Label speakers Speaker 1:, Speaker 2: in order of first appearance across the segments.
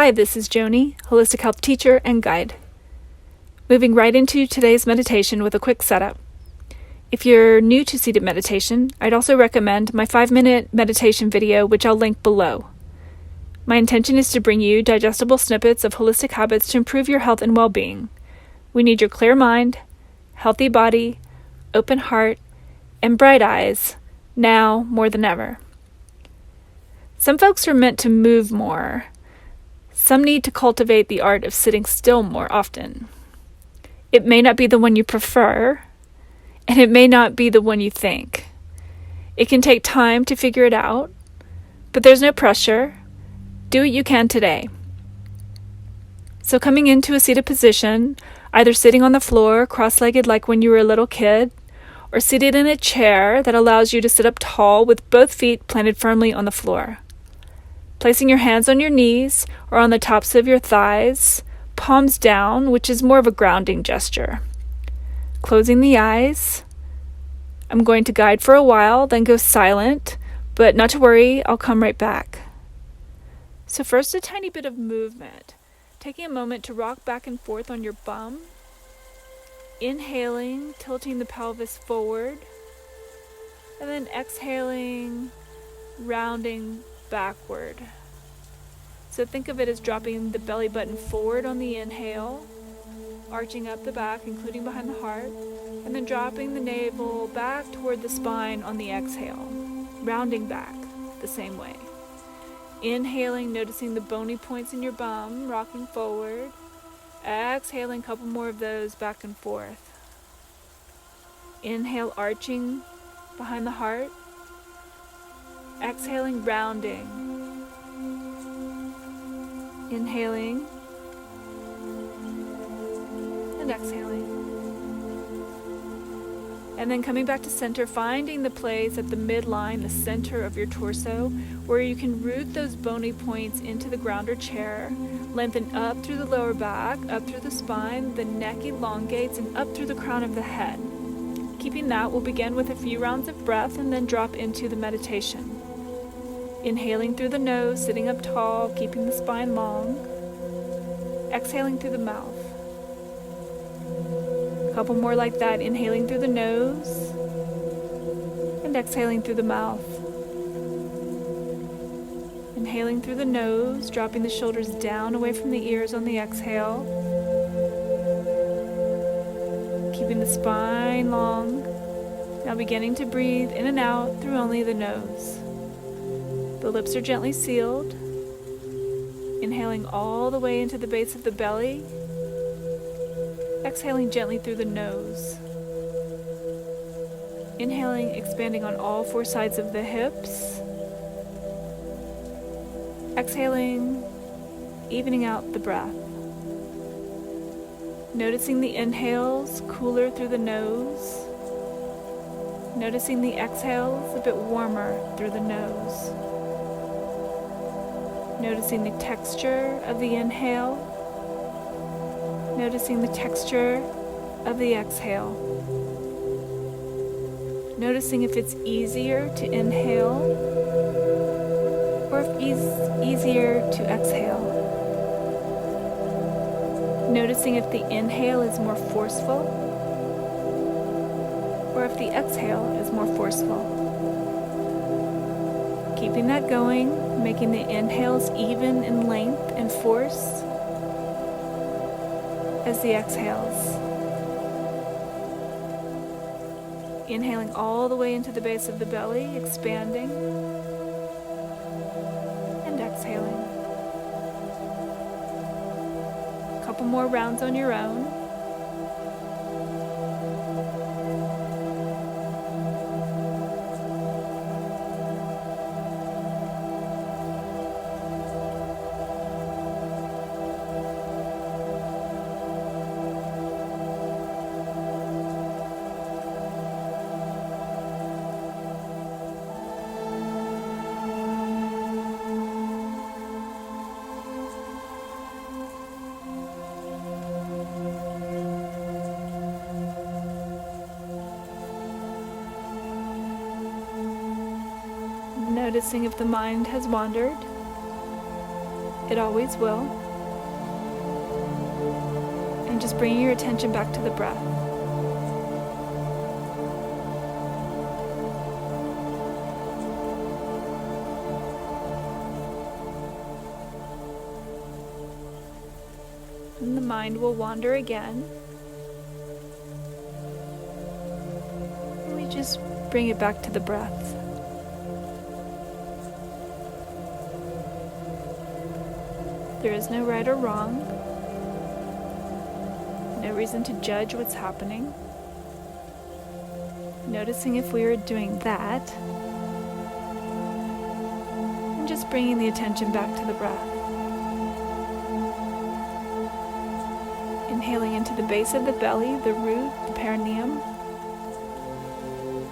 Speaker 1: Hi, this is Joni, holistic health teacher and guide. Moving right into today's meditation with a quick setup. If you're new to seated meditation, I'd also recommend my 5-minute meditation video, which I'll link below. My intention is to bring you digestible snippets of holistic habits to improve your health and well-being. We need your clear mind, healthy body, open heart, and bright eyes, now more than ever. Some folks are meant to move more. Some need to cultivate the art of sitting still more often. It may not be the one you prefer, and it may not be the one you think. It can take time to figure it out, but there's no pressure. Do what you can today. So coming into a seated position, either sitting on the floor, cross-legged like when you were a little kid, or seated in a chair that allows you to sit up tall with both feet planted firmly on the floor. Placing your hands on your knees or on the tops of your thighs, palms down, which is more of a grounding gesture. Closing the eyes. I'm going to guide for a while, then go silent, but not to worry, I'll come right back. So first, a tiny bit of movement. Taking a moment to rock back and forth on your bum. Inhaling, tilting the pelvis forward. And then exhaling, rounding backward. So think of it as dropping the belly button forward on the inhale, arching up the back, including behind the heart, and then dropping the navel back toward the spine on the exhale, rounding back the same way. Inhaling, noticing the bony points in your bum, rocking forward. Exhaling, a couple more of those back and forth. Inhale, arching behind the heart. Exhaling, rounding. Inhaling. And exhaling. And then coming back to center, finding the place at the midline, the center of your torso, where you can root those bony points into the ground or chair, lengthen up through the lower back, up through the spine, the neck elongates, and up through the crown of the head. Keeping that, we'll begin with a few rounds of breath and then drop into the meditation. Inhaling through the nose, sitting up tall, keeping the spine long. Exhaling through the mouth. A couple more like that, inhaling through the nose and exhaling through the mouth. Inhaling through the nose, dropping the shoulders down away from the ears on the exhale. Keeping the spine long. Now beginning to breathe in and out through only the nose. The lips are gently sealed. Inhaling all the way into the base of the belly. Exhaling gently through the nose. Inhaling, expanding on all four sides of the hips. Exhaling, evening out the breath. Noticing the inhales cooler through the nose. Noticing the exhales a bit warmer through the nose. Noticing the texture of the inhale. Noticing the texture of the exhale. Noticing if it's easier to inhale or if it's easier to exhale. Noticing if the inhale is more forceful or if the exhale is more forceful. Keeping that going, making the inhales even in length and force as the exhales. Inhaling all the way into the base of the belly, expanding, and exhaling. A couple more rounds on your own. Noticing if the mind has wandered, It always will. And just bringing your attention back to the breath. And the mind will wander again. And we just bring it back to the breath. There is no right or wrong. No reason to judge what's happening. Noticing if we are doing that. And just bringing the attention back to the breath. Inhaling into the base of the belly, the root, the perineum.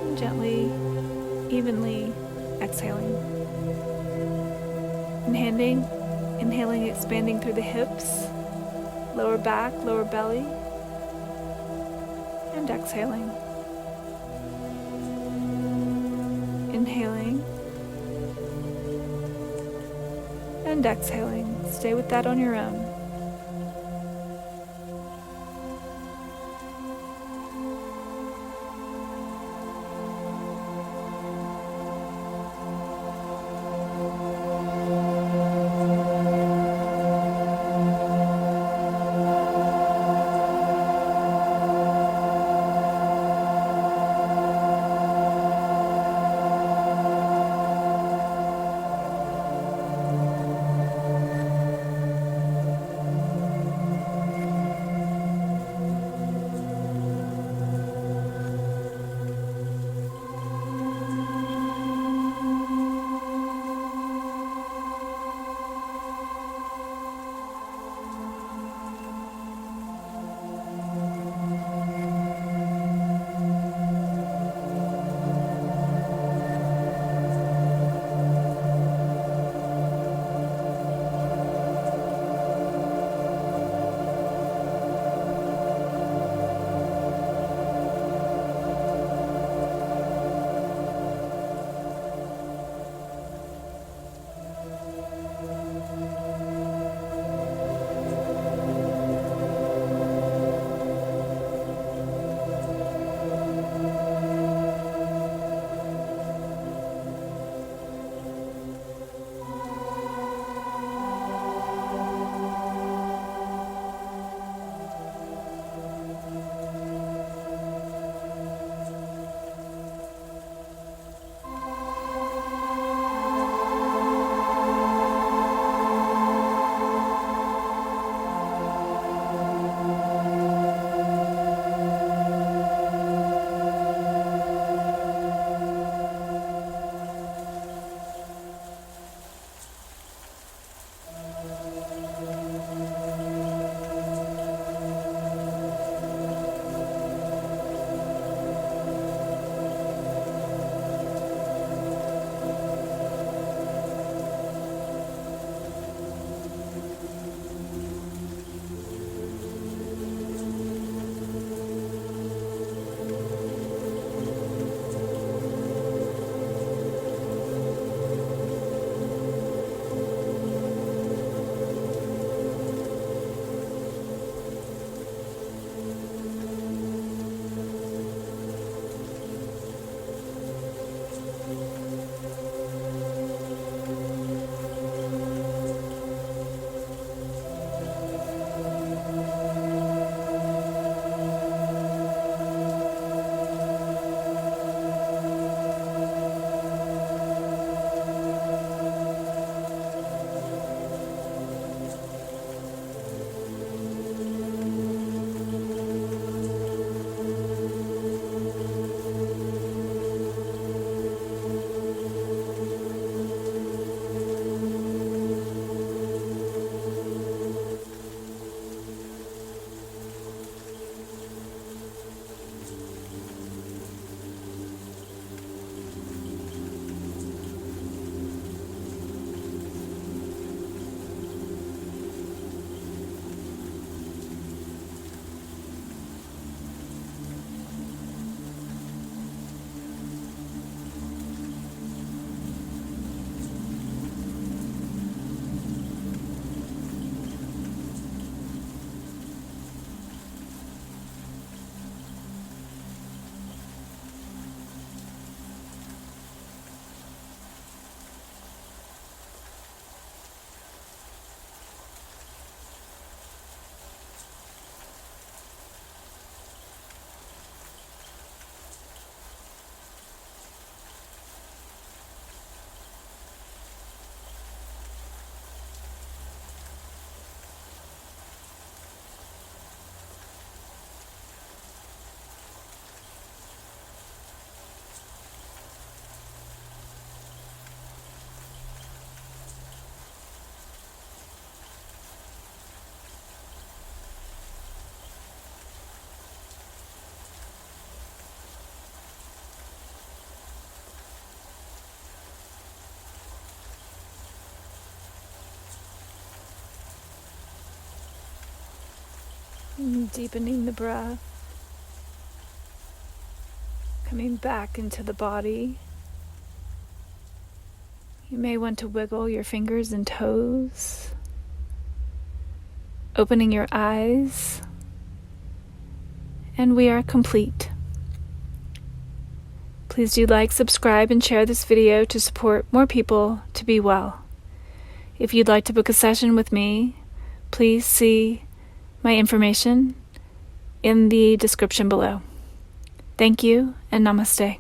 Speaker 1: And gently, evenly exhaling. Inhaling, expanding through the hips, lower back, lower belly, and exhaling. Inhaling and exhaling. Stay with that on your own. Deepening the breath. Coming back into the body. You may want to wiggle your fingers and toes. Opening your eyes. And we are complete. Please do like, subscribe, and share this video to support more people to be well. If you'd like to book a session with me, please see my information in the description below. Thank you, and namaste.